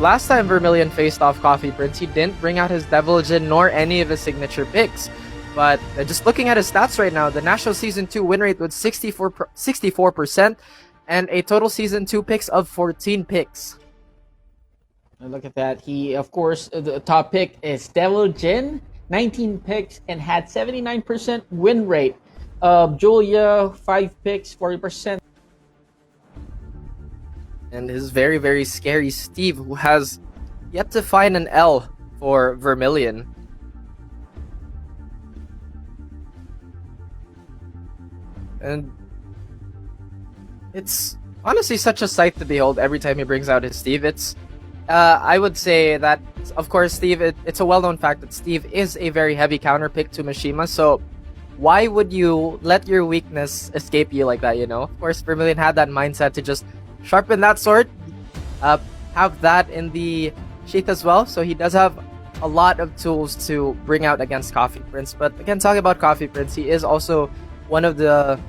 last time Vermilion faced off Coffee Prinz, he didn't bring out his Devil Jin nor any of his signature picks. But just looking at his stats right now, the National Season 2 win rate was 64% and a total Season 2 picks of 14 picks. Look at that. He, of course, the top pick is Devil Jin, 19 picks and had 79% win rate. Julia, 5 picks, 40%. And his very, very scary Steve, who has yet to find an L for Vermilion. And it's honestly such a sight to behold every time he brings out his Steve. It's, I would say that, of course, Steve, it's a well-known fact that Steve is a very heavy counter pick to Mishima, so why would you let your weakness escape you like that, you know? Of course, Vermilion had that mindset to just sharpen that sword, have that in the sheath as well, so he does have a lot of tools to bring out against Coffee Prinz. But again, talking about Coffee Prinz, he is also one of the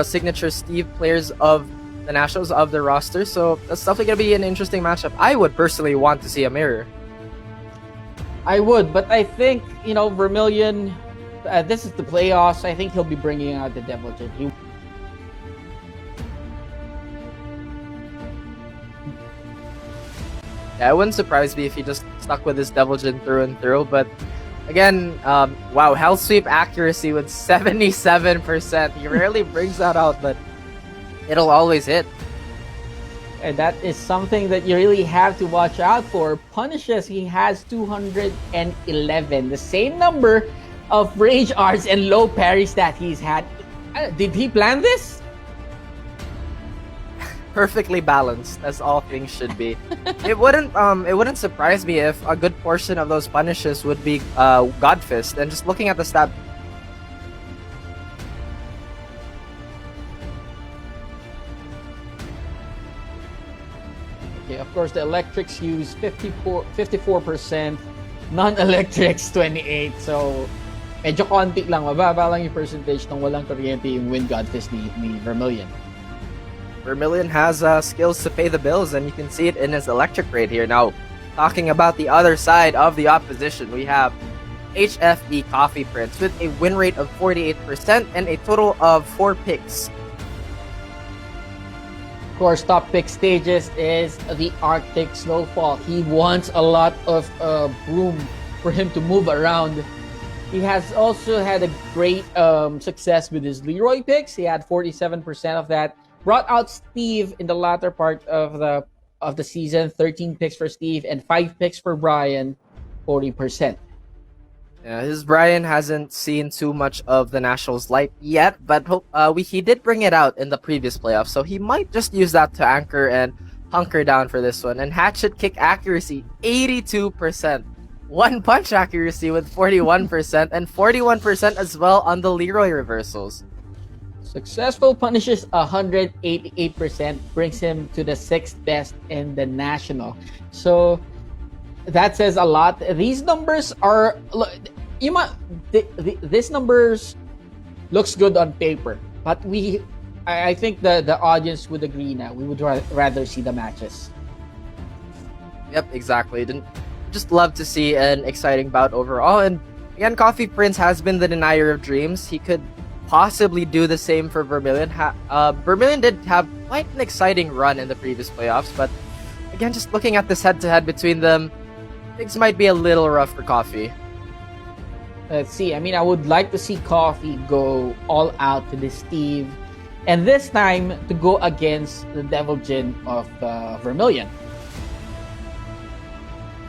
signature Steve players of the Nationals, of the roster, so that's definitely going to be an interesting matchup. I would personally want to see a mirror. I would, but I think, you know, Vermilion, this is the playoffs. I think he'll be bringing out the Devil Jin. Yeah, it wouldn't surprise me if he just stuck with his Devil Jin through and through, but again, wow, Hell Sweep accuracy with 77%. He rarely brings that out, but it'll always hit. And that is something that you really have to watch out for. Punishes, he has 211, the same number of Rage Arts and low parries that he's had. Did he plan this? Perfectly balanced, as all things should be. It wouldn't surprise me if a good portion of those punishes would be God Fist. And just looking at the stat, okay, of course the electrics use 54%, non-electrics 28%. So medyo konti lang, mababa lang yung percentage ng walang kuryente yung Wind God Fist ni Vermilion. Vermilion has skills to pay the bills, and you can see it in his electric rate here. Now, talking about the other side of the opposition, we have HFE.Coffee Prinz with a win rate of 48% and a total of 4 picks. Of course, top pick stages is the Arctic Snowfall. He wants a lot of room for him to move around. He has also had a great success with his Leroy picks. He had 47% of that. Brought out Steve in the latter part of the season. 13 picks for Steve and 5 picks for Brian. 40%. Yeah, his Brian hasn't seen too much of the Nationals light yet, but he did bring it out in the previous playoffs, so he might just use that to anchor and hunker down for this one. And hatchet kick accuracy, 82%. One punch accuracy with 41%, and 41% as well on the Leroy reversals. Successful punishes 188%, brings him to the 6th best in the National. So that says a lot. These numbers are, these numbers looks good on paper, but I think the audience would agree now. We would rather see the matches. Yep, exactly. Just love to see an exciting bout overall. And again, Coffee Prinz has been the denier of dreams. He could possibly do the same for Vermilion. Vermilion did have quite an exciting run in the previous playoffs, but again, just looking at this head-to-head between them, things might be a little rough for Coffee. Let's see. I mean, I would like to see Coffee go all out to this Steve, and this time to go against the Devil Jin of Vermilion.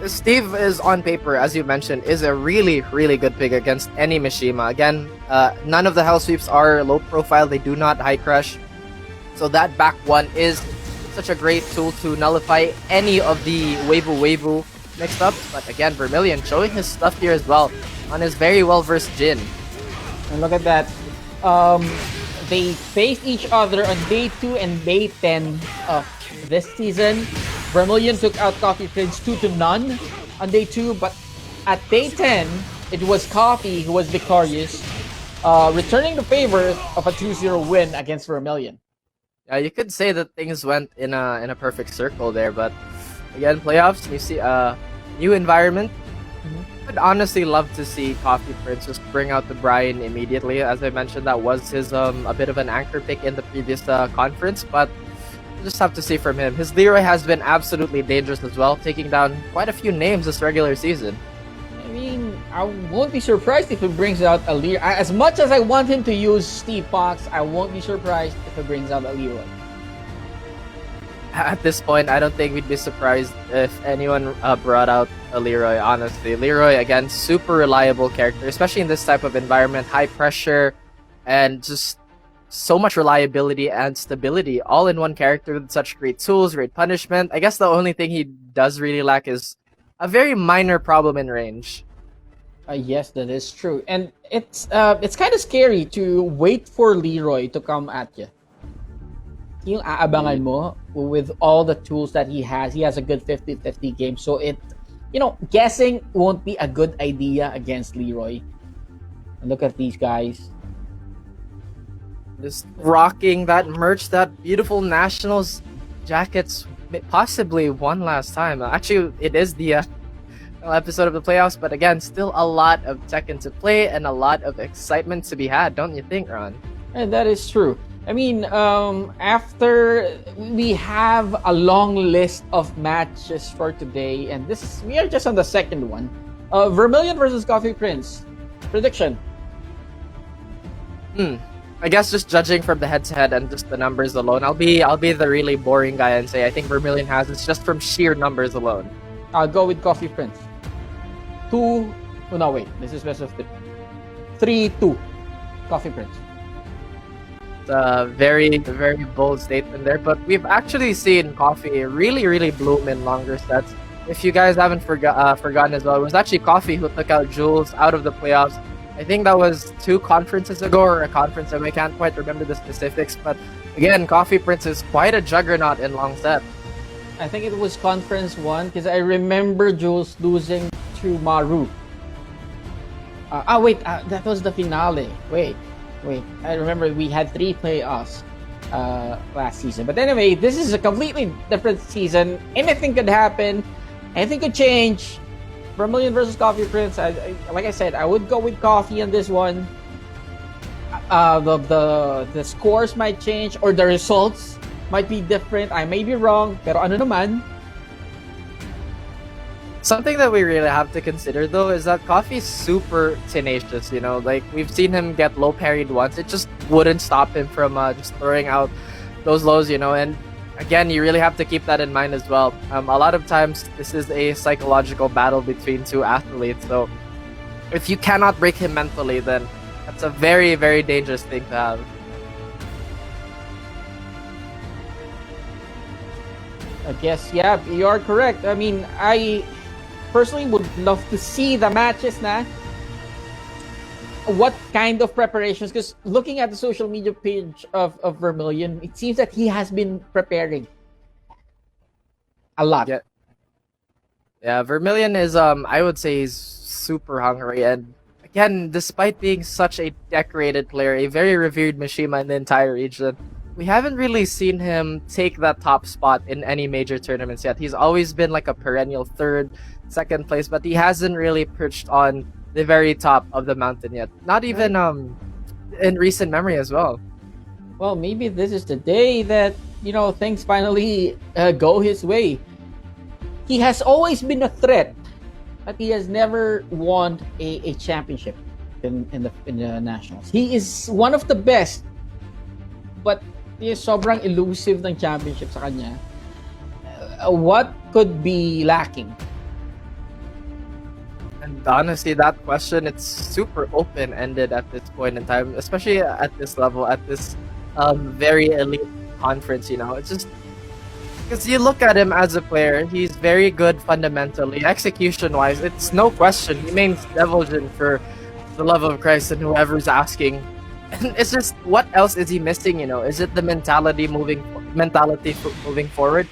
Steve is, on paper, as you mentioned, is a really, really good pick against any Mishima. Again, none of the Hell Sweeps are low profile. They do not high crush. So that back one is such a great tool to nullify any of the Weibo mixed ups. But again, Vermilion showing his stuff here as well on his very well-versed Jin. And look at that. They faced each other on day 2 and day 10 of this season. Vermilion took out Coffee Prinz 2-0 on day 2, but at day 10, it was Coffee who was victorious, returning the favor of a 2-0 win against Vermilion. Yeah, you could say that things went in a perfect circle there, but Again, playoffs, you see a new environment. Mhm. I'd honestly love to see Coffee Prince just bring out the Brian immediately. As I mentioned, that was his a bit of an anchor pick in the previous conference, but we'll just have to see from him. His Leroy has been absolutely dangerous as well, taking down quite a few names this regular season. I mean, I won't be surprised if he brings out a Leroy. As much as I want him to use Steve Fox, I won't be surprised if he brings out a Leroy. At this point, I don't think we'd be surprised if anyone brought out a Leroy, honestly. Leroy, again, super reliable character, especially in this type of environment, high pressure, and just so much reliability and stability, all in one character with such great tools, great punishment. I guess the only thing he does really lack is a very minor problem in range. Yes, that is true, and it's kind of scary to wait for Leroy to come at you. Yung aabangan mo with all the tools that he has. He has a good 50-50 game, so guessing won't be a good idea against Leroy. And look at these guys. Just rocking that merch, that beautiful Nationals jackets, possibly one last time. Actually, it is the episode of the playoffs, but again, still a lot of Tekken to play and a lot of excitement to be had, don't you think, Ron? And that is true. I mean, after we have a long list of matches for today, and we are just on the second one. Vermilion versus Coffee Prinz. Prediction. I guess just judging from the head-to-head and just the numbers alone, I'll be the really boring guy and say I think Vermilion has it just from sheer numbers alone. I'll go with Coffee Prinz. 2. Oh, no, wait. This is best of 3. 3-2. Coffee Prinz. It's a very, very bold statement there, but we've actually seen Coffee really bloom in longer sets. If you guys haven't forgotten as well, it was actually Coffee who took out Jules out of the playoffs. I think that was 2 conferences ago, or a conference, and I can't quite remember the specifics, but again, Coffee Prinz is quite a juggernaut in long set. I think it was Conference 1, because I remember Jules losing to Maru. That was the finale. Wait. I remember we had 3 playoffs last season. But anyway, this is a completely different season. Anything could happen. Anything could change. Vermilion versus Coffee Prinz. Like I said, I would go with Coffee on this one. The scores might change, or the results might be different. I may be wrong, pero ano naman? Something that we really have to consider though is that Coffee's super tenacious, like we've seen him get low parried once. It just wouldn't stop him from just throwing out those lows, and again, you really have to keep that in mind as well. A lot of times this is a psychological battle between 2 athletes, so if you cannot break him mentally, then that's a very, very dangerous thing to have. I guess, yeah, you are correct. I mean, I personally would love to see the matches na. What kind of preparations? Because looking at the social media page of Vermilion, it seems that he has been preparing a lot. Yeah, Vermilion is, I would say he's super hungry. And again, despite being such a decorated player, a very revered Mishima in the entire region, we haven't really seen him take that top spot in any major tournaments yet. He's always been like a perennial 3rd, 2nd place, but he hasn't really perched on the very top of the mountain yet. Not even in recent memory as well. Well, maybe this is the day that, things finally go his way. He has always been a threat, but he has never won a championship in the nationals. He is one of the best, but sobrang elusive ng championship sa kanya. What could be lacking? And honestly, that question, it's super open-ended at this point in time, especially at this level, at this very elite conference, It's just because you look at him as a player, he's very good fundamentally. Execution-wise, it's no question. He means Devil Jin for the love of Christ and whoever's asking. And it's just, what else is he missing, Is it the mentality moving forward?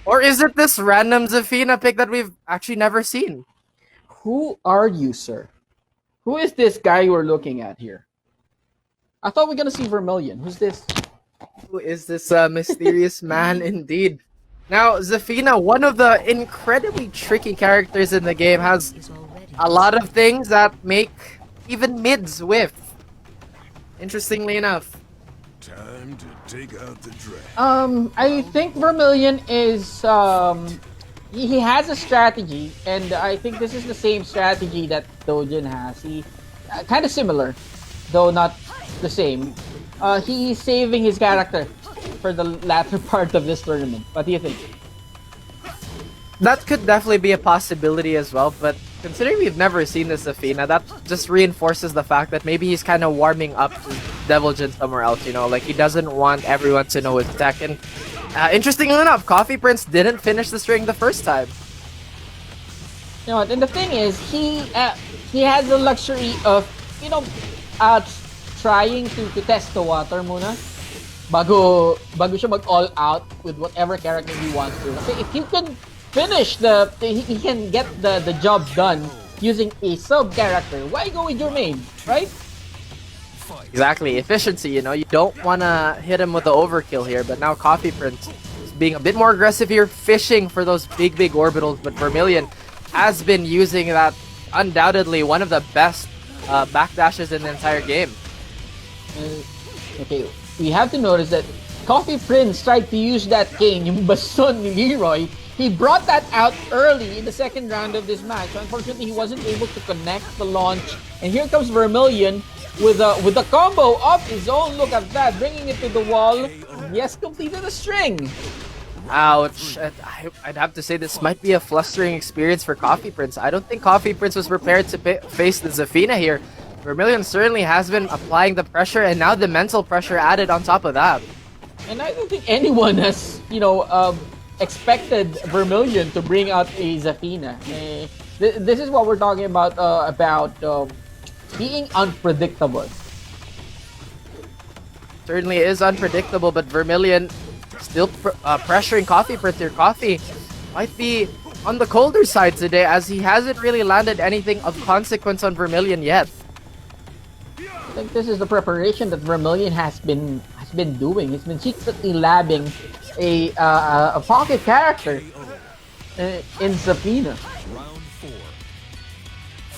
Or is it this random Zafina pick that we've actually never seen? Who are you, sir? Who is this guy we're looking at here? I thought we were going to see Vermilion. Who's this? Who is this mysterious man indeed? Now, Zafina, one of the incredibly tricky characters in the game, has a lot of things that make even mids whiff. Interestingly enough. Time to take out the draft. I think Vermilion is he has a strategy, and I think this is the same strategy that Dojin has. He kind of similar, though not the same. He's saving his character for the latter part of this tournament. What do you think? That could definitely be a possibility as well, but considering we've never seen this Zafina, that just reinforces the fact that maybe he's kind of warming up to Deviljin somewhere else, you know, like he doesn't want everyone to know his Tekken. Interestingly enough, Coffee Prinz didn't finish the string the first time. You know what? And the thing is, he has the luxury of trying to test the water muna bago siya mag all out with whatever character he wants to. Kasi if he can finish he can get the job done using a sub character, why go with your main, right? Exactly, efficiency, you know, you don't want to hit him with the overkill here, but now Coffee Prinz is being a bit more aggressive here, fishing for those big orbitals, but Vermilion has been using that, undoubtedly one of the best backdashes in the entire game. Okay, we have to notice that Coffee Prinz tried to use that cane, yung baston ni Leroy. He brought that out early in the second round of this match. Unfortunately, he wasn't able to connect the launch. And here comes Vermilion with a combo of his own. Look at that, bringing it to the wall. He has completed the string. Ouch. I'd have to say this might be a flustering experience for Coffee Prinz. I don't think Coffee Prinz was prepared to face the Zafina here. Vermilion certainly has been applying the pressure, and now the mental pressure added on top of that. And I don't think anyone has, expected Vermilion to bring out a Zafina. This is what we're talking about being unpredictable. Certainly is unpredictable, but Vermilion still pressuring Coffee Prinz here. Coffee might be on the colder side today, as he hasn't really landed anything of consequence on Vermilion yet. I think this is the preparation that Vermilion has been doing. He's been secretly labbing a pocket character in Zafina.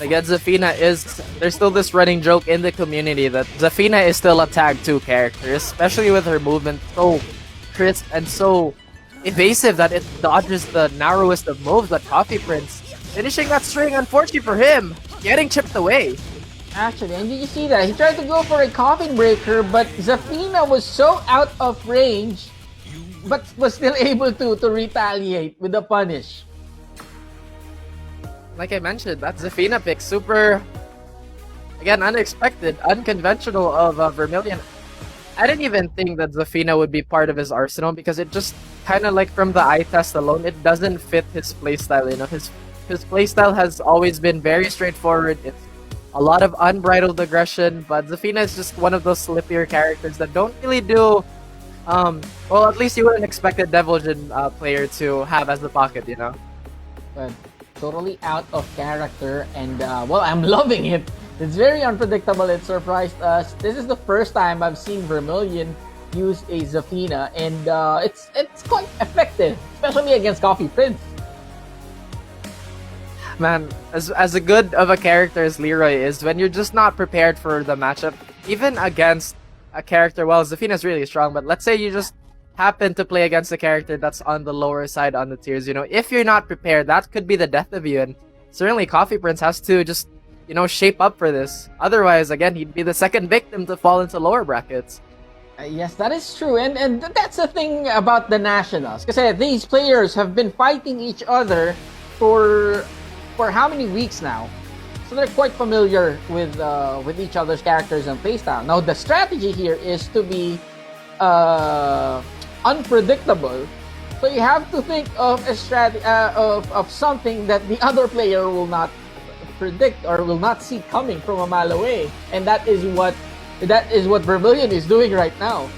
Again, there's still this running joke in the community that Zafina is still a tag 2 character, especially with her movement so crisp and so evasive that it dodges the narrowest of moves. But Coffee Prinz finishing that string, unfortunately for him, getting chipped away. Actually, and did you see that? He tried to go for a coffin breaker, but Zafina was so out of range, but was still able to retaliate with the punish. Like I mentioned, that Zafina pick, super, again, unexpected, unconventional of Vermilion. I didn't even think that Zafina would be part of his arsenal, because it just kind of like from the eye test alone, it doesn't fit his playstyle. You know, his playstyle has always been very straightforward. It's a lot of unbridled aggression, but Zafina is just one of those slippier characters that don't really do, well, at least you wouldn't expect a Deviljin player to have as the pocket, you know? But totally out of character, and well, I'm loving it. It's very unpredictable. It surprised us. This is the first time I've seen Vermilion use a Zafina, and it's quite effective, especially against Coffee Prinz. Man, as a good of a character as Leroy is, when you're just not prepared for the matchup, even against a character, well, Zafina's really strong, but let's say you just happen to play against a character that's on the lower side on the tiers, you know, if you're not prepared, that could be the death of you, and certainly Coffee Prinz has to just, you know, shape up for this. Otherwise, again, he'd be the second victim to fall into lower brackets. Yes, that is true, and that's the thing about the Nationals, because these players have been fighting each other for how many weeks now? So they're quite familiar with each other's characters and playstyle. Now the strategy here is to be unpredictable. So you have to think of a strategy of something that the other player will not predict or will not see coming from a mile away, and that is what Vermilion is doing right now.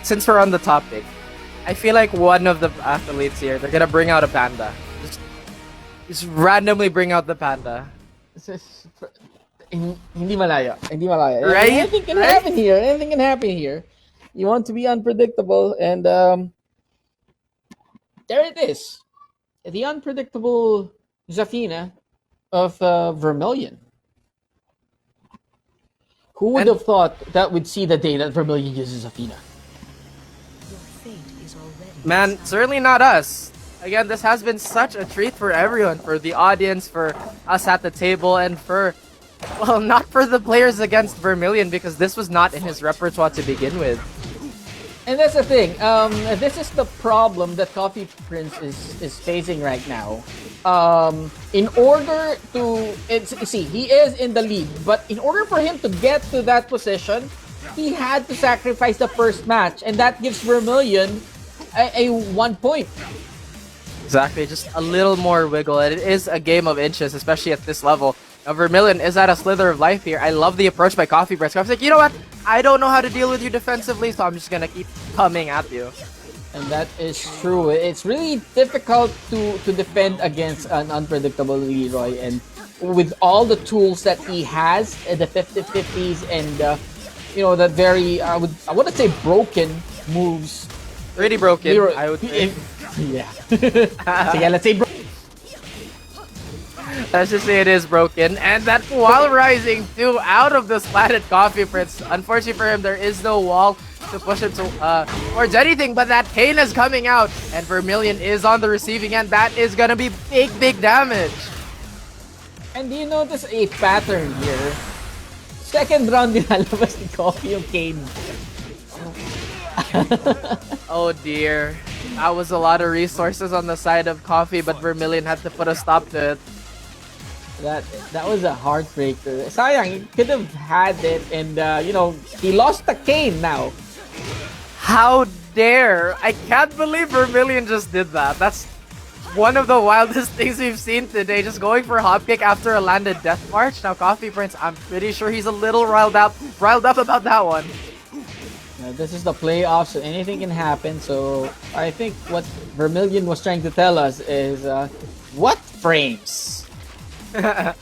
Since we're on the topic, I feel like one of the athletes here, they're gonna bring out a panda. Just randomly bring out the panda. Hindi malaya. Right? Anything can happen here. You want to be unpredictable, and there it is. The unpredictable Zafina of Vermilion. Who would have thought that we'd see the day that Vermilion uses Zafina? Man, certainly not us. Again, this has been such a treat for everyone, for the audience, for us at the table, and for, well, not for the players against Vermilion, because this was not in his repertoire to begin with. And that's the thing. This is the problem that Coffee Prinz is facing right now. In order to, see, he is in the lead, but in order for him to get to that position, he had to sacrifice the first match, and that gives Vermilion a 1 point. Exactly, just a little more wiggle. And it is a game of inches, especially at this level. Now, Vermilion is at a slither of life here. I love the approach by Coffee Prinz. Coffee's like, you know what? I don't know how to deal with you defensively, so I'm just gonna keep coming at you. And that is true. It's really difficult to defend against an unpredictable Leroy. And with all the tools that he has, the 50-50s and, the very, I wouldn't say broken moves. Pretty broken, Leroy, I would say. Yeah. So yeah, let's say let's just say it is broken. And that while rising too out of the slatted Coffee Prinz. Unfortunately for him, there is no wall to push him towards anything, but that Kane is coming out, and Vermilion is on the receiving end. That is gonna be big damage. And do you notice a pattern here? Second round nilalabas ni Coffee yung Kane. Oh dear. That was a lot of resources on the side of Coffee, but Vermilion had to put a stop to it. That was a heartbreaker. Sayang, he could have had it, and he lost the Kane now. How dare! I can't believe Vermilion just did that. That's one of the wildest things we've seen today. Just going for hop kick after a landed death march. Now Coffee Prinz, I'm pretty sure he's a little riled up about that one. This is the playoffs, so anything can happen. So I think what Vermilion was trying to tell us is, what frames? The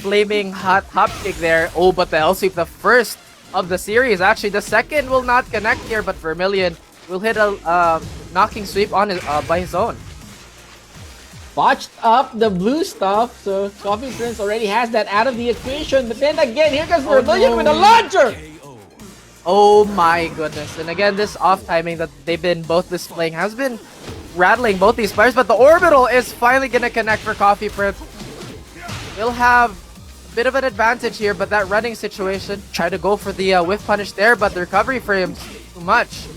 flaming hot hop kick there. Oh, but the L sweep, the first of the series. Actually, the second will not connect here, but Vermilion will hit a knocking sweep on his, by his own. Botched up the blue stuff, so Coffee Prinz already has that out of the equation. But then again, here comes Vermilion with a launcher! Oh my goodness. And again, this off timing that they've been both displaying has been rattling both these players, but the orbital is finally gonna connect for Coffee Prinz. He'll have a bit of an advantage here, but that running situation, try to go for the whiff punish there, but the recovery for him too much.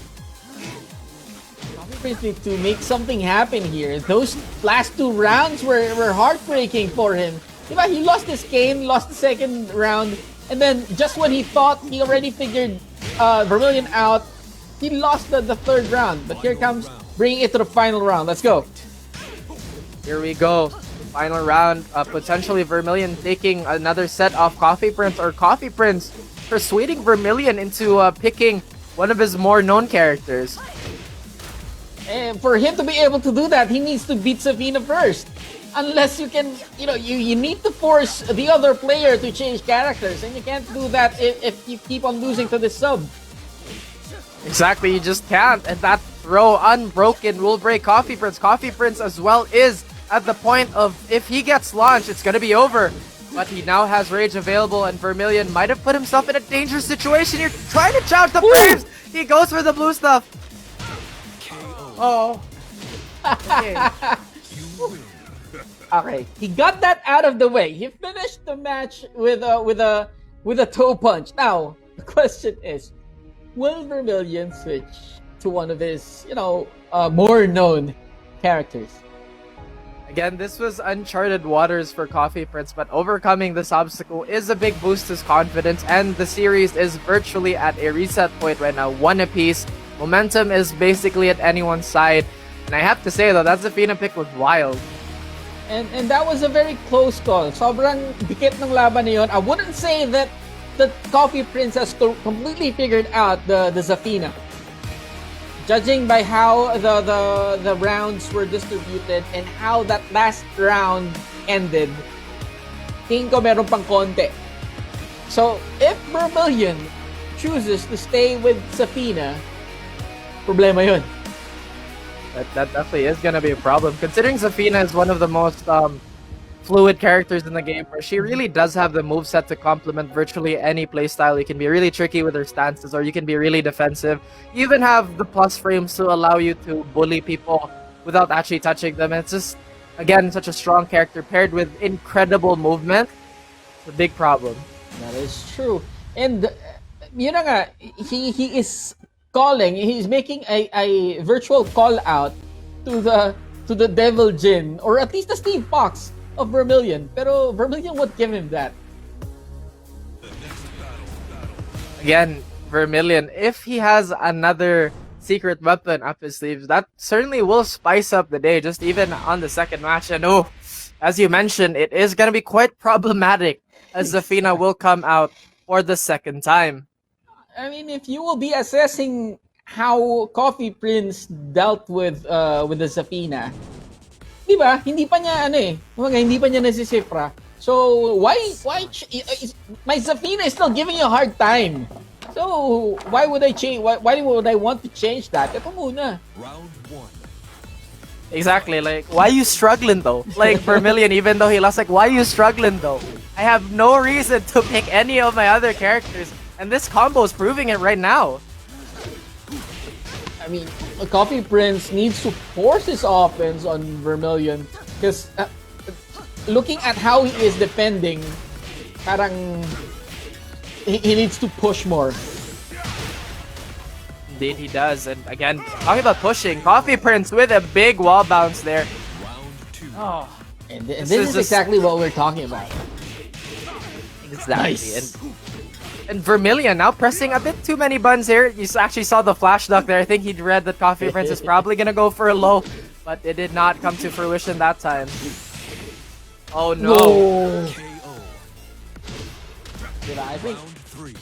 Coffee Prinz needs to make something happen here. Those last two rounds were heartbreaking for him. He lost this game, lost the second round, and then just when he thought he already figured Vermilion out, he lost the third round. But here comes bringing it to the final round. Let's go. Here we go. Final round. Potentially Vermilion taking another set off Coffee Prinz, or Coffee Prinz persuading Vermilion into picking one of his more known characters. And for him to be able to do that, he needs to beat Zafina first. Unless you can, you need to force the other player to change characters, and you can't do that if you keep on losing to this sub. Exactly, you just can't. And that throw unbroken will break Coffee Prinz. Coffee Prinz as well is at the point of, if he gets launched, it's gonna be over. But he now has Rage available, and Vermilion might have put himself in a dangerous situation here, trying to charge the frames. He goes for the blue stuff. Oh. Okay. Okay, he got that out of the way. He finished the match with a toe punch. Now the question is, will Vermilion switch to one of his more known characters? Again, this was uncharted waters for Coffee Prinz, but overcoming this obstacle is a big boost to his confidence, and the series is virtually at a reset point right now, one apiece. Momentum is basically at anyone's side, and I have to say though, that Zafina pick was wild. And that was a very close call. Sobrang dikit ng laban na yun. I wouldn't say that the Coffee Prinz has completely figured out the Zafina. Judging by how the rounds were distributed and how that last round ended, tingin ko meron pang konti. So, if Vermilion chooses to stay with Zafina, problema yun. That definitely is gonna be a problem, considering Zafina is one of the most fluid characters in the game, where she really does have the moveset to complement virtually any playstyle. You can be really tricky with her stances, or you can be really defensive. You even have the plus frames to allow you to bully people without actually touching them. It's just, again, such a strong character paired with incredible movement. It's a big problem. That is true. And yun na nga, he is calling, he's making a virtual call out to the Devil Jin, or at least the Steve Fox of Vermilion. Pero Vermilion would give him that. Again, Vermilion, if he has another secret weapon up his sleeves, that certainly will spice up the day, just even on the second match. And as you mentioned, it is going to be quite problematic, as Zafina will come out for the second time. I mean, if you will be assessing how Coffee Prinz dealt with the Zafina, di ba? Hindi pa niya hindi pa niya nasisipra. So why my Zafina is still giving you a hard time. So why would I change? Why would I want to change that? Ito muna. Round 1. Exactly, like, why you struggling though? Like, Vermilion, even though he lost, like, why you struggling though? I have no reason to pick any of my other characters, and this combo is proving it right now. I mean, Coffee Prinz needs to force his offense on Vermilion, because looking at how he is defending, parang he needs to push more. Indeed, he does. And again, talking about pushing, Coffee Prinz with a big wall bounce there. Round 2. Oh, And this is exactly what we're talking about. exactly. Nice. And Vermilion now pressing a bit too many buttons here. You actually saw the flash duck there. I think he'd read that Coffee Prinz is probably gonna go for a low, but it did not come to fruition that time. Oh no! I think Round 3.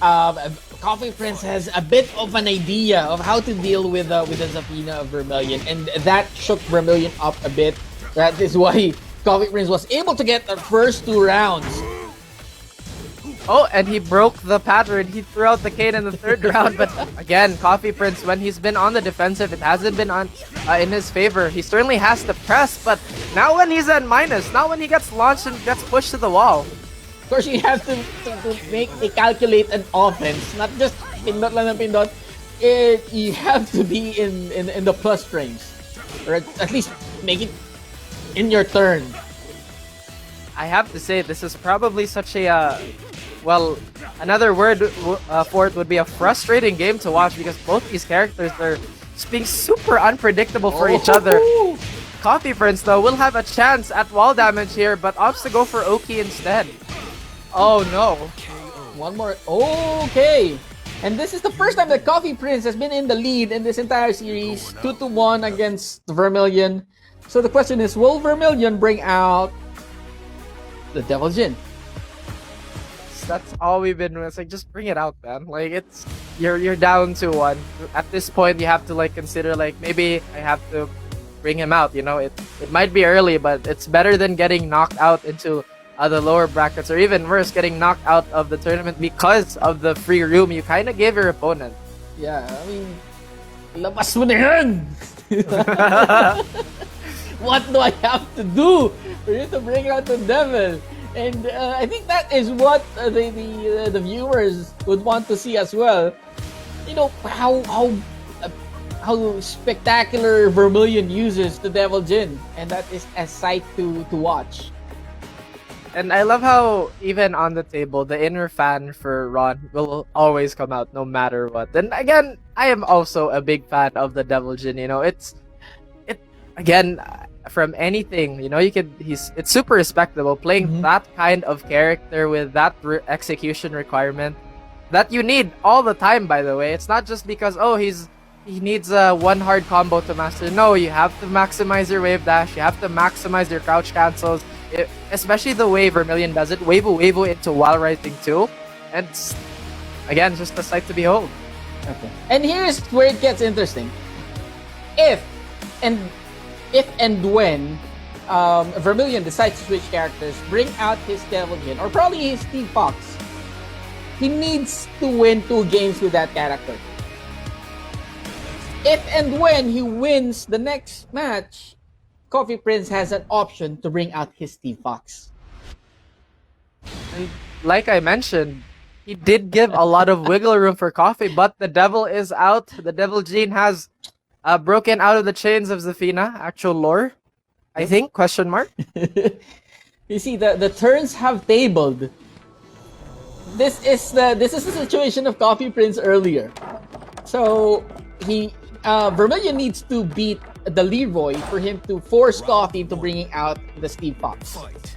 Coffee Prinz has a bit of an idea of how to deal with the Zafina of Vermilion, and that shook Vermilion up a bit. That is why Coffee Prinz was able to get the first 2 rounds. Oh, and he broke the pattern. He threw out the Kane in the 3rd round. But again, Coffee Prinz, when he's been on the defensive, it hasn't been on in his favor. He certainly has to press, but now when he's at minus, now when he gets launched and gets pushed to the wall. Of course, you have to make a calculated offense, not just pindot lang ng pindot. You have to be in the plus range, or at least make it in your turn. I have to say, this is probably such a well, another word for it would be a frustrating game to watch, because both these characters are just being super unpredictable for each other. Coffee Prinz, though, will have a chance at wall damage here, but opts to go for Oki instead. Oh no. One more. Okay. And this is the first time that Coffee Prinz has been in the lead in this entire series. 2-1 against Vermilion. So the question is, will Vermilion bring out the Devil Jin? That's all we've been. It's like, just bring it out, man. Like, it's you're down to 1. At this point, you have to like consider, like, maybe I have to bring him out. You know, it might be early, but it's better than getting knocked out into the lower brackets, or even worse, getting knocked out of the tournament because of the free room you kind of gave your opponent. Yeah, I mean, labas mo na yan! What do I have to do for you to bring out the devil? And I think that is what the viewers would want to see as well. You know, how spectacular Vermilion uses the Devil Jin, and that is a sight to watch. And I love how even on the table, the inner fan for Ron will always come out no matter what. And again, I am also a big fan of the Devil Jin. You know, it again, from anything, you know, it's super respectable playing that kind of character with that execution requirement that you need all the time. By the way, it's not just because he needs one hard combo to master. No, you have to maximize your wave dash. You have to maximize your crouch cancels. Especially the way Vermilion does it, Weibo into while rising too, and again, just a sight to behold. Okay. And here's where it gets interesting. If and when Vermilion decides to switch characters, bring out his Devil Jin, or probably his Steve Fox, he needs to win 2 games with that character. if and when he wins the next match, Coffee Prinz has an option to bring out his Steve Fox. And like I mentioned, he did give a lot of wiggle room for Coffee, but the devil is out. The devil gene has broken out of the chains of Zafina. Actual lore, I think? Question mark. You see, the turns have tabled. This is the situation of Coffee Prinz earlier. So Vermilion needs to beat the Leroy for him to force Coffee into bringing out the Steve Fox. Fight.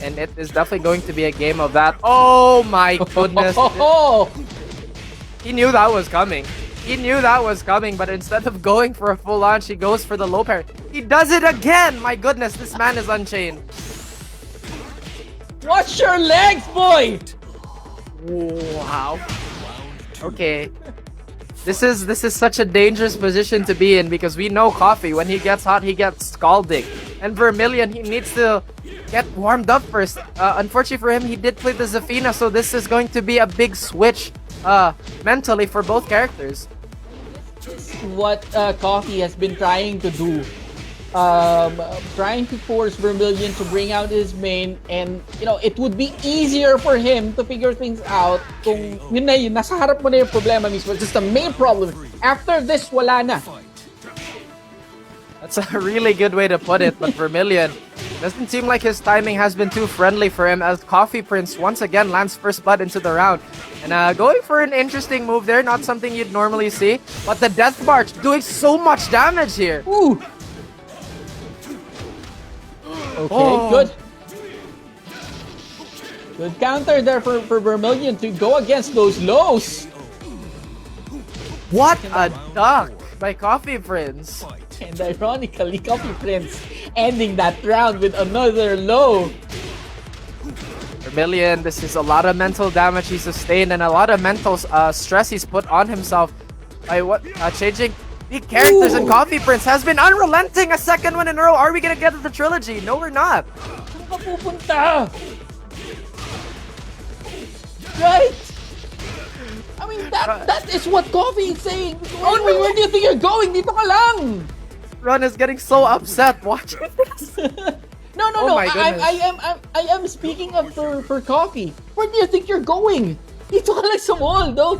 And it is definitely going to be a game of that. Oh my goodness. He knew that was coming. He knew that was coming, but instead of going for a full launch, he goes for the low parry. He does it again! My goodness, this man is unchained. Watch your legs, boy! Wow. Okay. This is such a dangerous position to be in because we know Coffee, when he gets hot, he gets scalding. And Vermilion, he needs to get warmed up first. Unfortunately for him, he did play the Zafina, so this is going to be a big switch mentally for both characters. What Coffee has been trying to do. Trying to force Vermilion to bring out his main, and it would be easier for him to figure things out kung yun na yun, nasa harap mo na yung problema mismo. It's just the main problem. After this, wala na. That's a really good way to put it, but Vermilion doesn't seem like his timing has been too friendly for him as Coffee Prinz once again lands first blood into the round. And going for an interesting move there, not something you'd normally see, but the Death March doing so much damage here. Ooh. Okay, good. Good counter there for Vermilion to go against those lows. What a duck by Coffee Prinz. And ironically, Coffee Prinz ending that round with another low. Vermilion, this is a lot of mental damage he sustained and a lot of mental stress he's put on himself by changing big characters. And Coffee Prinz has been unrelenting, a second one in a row. Are we gonna get to the trilogy? No, we're not. Saan ka pupunta? Right? I mean, that is what Coffee is saying. Where do you think you're going? Dito ka lang. Ron is getting so upset watching this. No. Oh my goodness. I am speaking of for Coffee. Where do you think you're going? Dito ka lang sa wall, though.